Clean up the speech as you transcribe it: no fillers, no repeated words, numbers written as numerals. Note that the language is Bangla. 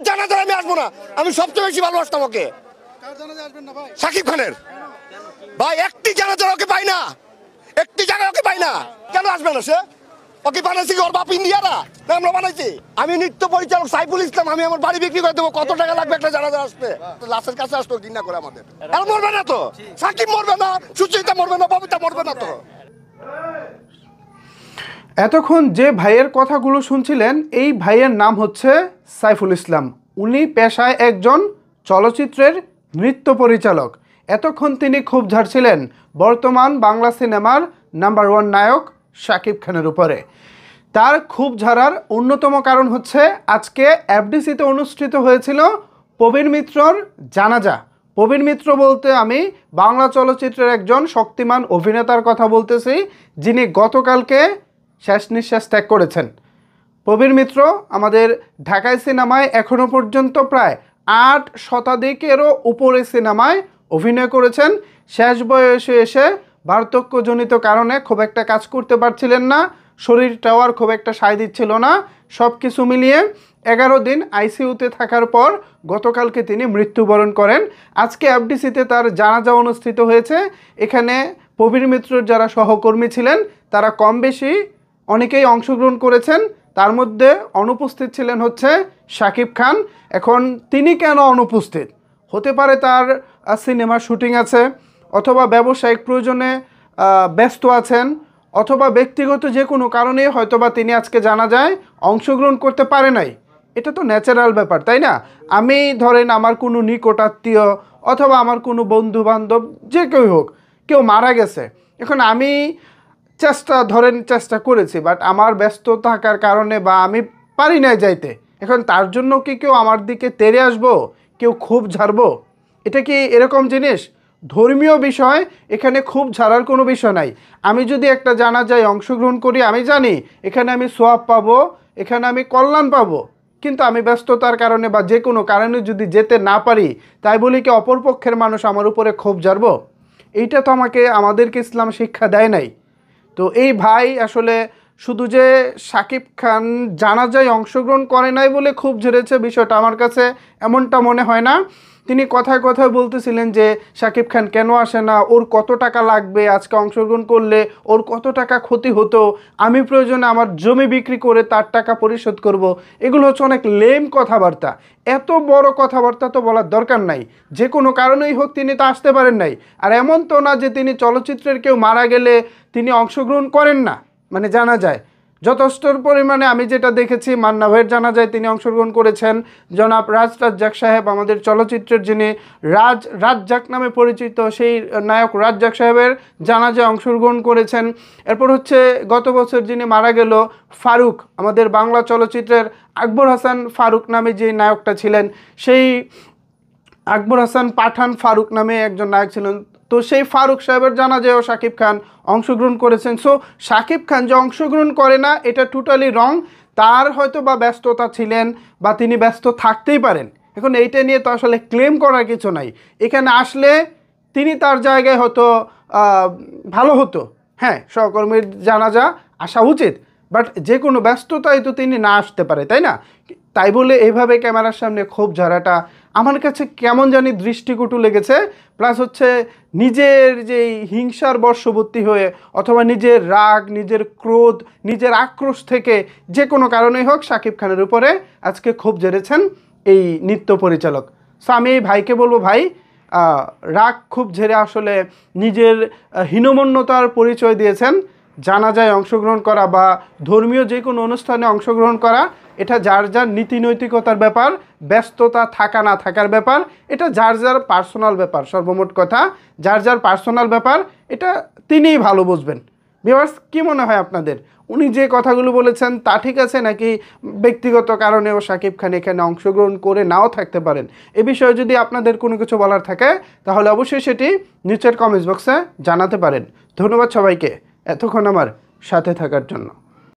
জানাজায় আমি আসবো না। আমি সবচেয়ে বেশি ভালোবাসতাম ওকে, শাকিব খানের। ভাই একটি জানাজার ওকে পাই না, একটি জায়গায় ওকে পাই না। কেন আসবে না সে? ওকে বানাইছি কি ওর বাপ ইন্ডিয়ারা, না আমরা বানাইছি? আমি নৃত্য পরিচালক সাইফুল ইসলাম, আমি আমার বাড়ি বিক্রি করে দেবো। কত টাকা লাগবে একটা জানাজা আসতে? লাশের কাছে আসতো ঘৃণা করে আমাদের। আর মরবে না তো, সাকিব মরবে না, সুচিতা মরবে না, ববিতা মরবে না তো। এতক্ষণ যে ভাইয়ের কথাগুলো শুনছিলেন, এই ভাইয়ের নাম হচ্ছে সাইফুল ইসলাম। উনি পেশায় একজন চলচ্চিত্রের নৃত্য পরিচালক। এতক্ষণ তিনি খুব ঝাড়ছিলেন বর্তমান বাংলা সিনেমার নাম্বার 1 নায়ক শাকিব খানের উপরে। তার খুব ঝাড়ার অন্যতম কারণ হচ্ছে আজকে এফডিসিতে অনুষ্ঠিত হয়েছিল প্রবীণ মিত্রর জানাজা। প্রবীণ মিত্র বলতে আমি বাংলা চলচ্চিত্রের একজন শক্তিমান অভিনেতার কথা বলতেছি, যিনি গতকালকে শেষ নিঃশ্বাস ত্যাগ করেছেন। প্রবীণ মিত্র আমাদের ঢাকায় সিনেমায় এখনও পর্যন্ত প্রায় 8 শতাধিকেরও উপরে সিনেমায় অভিনয় করেছেন। শেষ বয়সে এসে বার্ধক্যজনিত কারণে খুব একটা কাজ করতে পারছিলেন না, শরীরটাও আর খুব একটা সায় দিচ্ছিল না। সব কিছু মিলিয়ে 11 দিন আইসিইউতে থাকার পর গতকালকে তিনি মৃত্যুবরণ করেন। আজকে এফডিসিতে তার জানাজা অনুষ্ঠিত হয়েছে। এখানে প্রবীণ মিত্রর যারা সহকর্মী ছিলেন তারা কম বেশি অনেকেই অংশগ্রহণ করেছেন। তার মধ্যে অনুপস্থিত ছিলেন হচ্ছে শাকিব খান। এখন তিনি কেন অনুপস্থিত? হতে পারে তার সিনেমার শুটিং আছে, অথবা ব্যবসায়িক প্রয়োজনে ব্যস্ত আছেন, অথবা ব্যক্তিগত যে কোনো কারণে হয়তোবা তিনি আজকে জানাজায় অংশগ্রহণ করতে পারে নাই। এটা তো ন্যাচারাল ব্যাপার, তাই না? আমি ধরেন আমার কোনো নিকটাত্মীয় অথবা আমার কোনো বন্ধু বান্ধব যে কেউ হোক, কেউ মারা গেছে, এখন আমি চেষ্টা করেছি, বাট আমার ব্যস্ত থাকার কারণে বা আমি পারি নাই যাইতে। এখন তার জন্য কি কেউ আমার দিকে তেড়ে আসবো, কেউ খুব ঝাড়বো? এটা কি এরকম জিনিস? ধর্মীয় বিষয়, এখানে খুব ঝাড়ার কোনো বিষয় নাই। আমি যদি একটা জানাজায় অংশগ্রহণ করি, আমি জানি এখানে আমি সোয়াব পাবো, এখানে আমি কল্যাণ পাবো, কিন্তু আমি ব্যস্ততার কারণে বা যে কোনো কারণে যদি যেতে না পারি, তাই বলি কি অপরপক্ষের মানুষ আমার উপরে ক্ষোভ ঝাড়বো? এইটা তো আমাদেরকে ইসলাম শিক্ষা দেয় নাই। তো এই ভাই আসলে শুধু যে শাকিব খান জানাজায় অংশগ্রহণ করে নাই বলে খুব ঝেড়েছে, বিষয়টা আমার কাছে এমনটা মনে হয় না। তিনি কথায় কথায় বলতেছিলেন যে শাকিব খান কেন আসে না, ওর কত টাকা লাগবে, আজকে অংশগ্রহণ করলে ওর কত টাকা ক্ষতি হতো, আমি প্রয়োজনে আমার জমি বিক্রি করে তার টাকা পরিশোধ করব। এগুলো হচ্ছে অনেক লেম কথাবার্তা। এত বড় কথাবার্তা তো বলার দরকার নাই। যে কোনো কারণেই হোক তিনি তো আসতে পারেন নাই। আর এমন তো না যে তিনি চলচ্চিত্রের কেউ মারা গেলে তিনি অংশগ্রহণ করেন না, মানে জানা যায় যথেষ্ট পরিমাণে। আমি যেটা দেখেছি, মান্না ভাইয়ের জানাজায় তিনি অংশগ্রহণ করেছেন। জনাব রাজ রাজ্জাক সাহেব, আমাদের চলচ্চিত্রের যিনি রাজ্জাক নামে পরিচিত, সেই নায়ক রাজ্জাক সাহেবের জানাজায় অংশগ্রহণ করেছেন। এরপর হচ্ছে গত বছর যিনি মারা গেল ফারুক, আমাদের বাংলা চলচ্চিত্রের আকবর হাসান ফারুক নামে যে নায়কটা ছিলেন, সেই আকবর হাসান পাঠান ফারুক নামে একজন নায়ক ছিলেন, তো সেই ফারুক সাহেবের জানাজায়ও শাকিব খান অংশগ্রহণ করেছেন। সো শাকিব খান যে অংশগ্রহণ করে না, এটা টোটালি রং। তার হয়তো বা ব্যস্ততা ছিলেন, বা তিনি ব্যস্ত থাকতেই পারেন। এখন এইটা নিয়ে তো আসলে ক্লেম করার কিছু নাই। এখানে আসলে তিনি তার জায়গায় হয়তো ভালো হতো, হ্যাঁ, সহকর্মীর জানাজা আসা উচিত, বাট যে কোনো ব্যস্ততায় তো তিনি না আসতে পারে, তাই না? তাই বলে এইভাবে ক্যামেরার সামনে ক্ষোভ ঝাড়াটা আমার কাছে কেমন জানি দৃষ্টিকটু লেগেছে। প্লাস হচ্ছে নিজের যে হিংসার বশবর্তী হয়ে, অথবা নিজের রাগ, নিজের ক্রোধ, নিজের আক্রোশ থেকে যে কোনো কারণেই হোক শাকিব খানের উপরে আজকে ক্ষোভ ঝেড়েছেন এই নৃত্য পরিচালক। সো আমি এই ভাইকে বলবো, ভাই রাগ খুব ঝেড়ে আসলে নিজের হীনমন্যতার পরিচয় দিয়েছেন। জানাজায় অংশগ্রহণ করা বা ধর্মীয় যে কোনো অনুষ্ঠানে অংশগ্রহণ করা, এটা যার যার নীতি নৈতিকতার ব্যাপার, ব্যস্ততা থাকা না থাকার ব্যাপার, এটা যার যার পার্সোনাল ব্যাপার। সর্বমোট কথা, যার যার পার্সোনাল ব্যাপার, এটা তিনিই ভালো বুঝবেন। ভিউয়ার্স, কী মনে হয় আপনাদের? উনি যে কথাগুলো বলেছেন তা ঠিক আছে, নাকি ব্যক্তিগত কারণেও শাকিব খান এখানে অংশগ্রহণ করে নাও থাকতে পারেন? এ বিষয়ে যদি আপনাদের কোনো কিছু বলার থাকে, তাহলে অবশ্যই সেটি নিচের কমেন্টস বক্সে জানাতে পারেন। ধন্যবাদ সবাইকে এতক্ষণ আমার সাথে থাকার জন্য।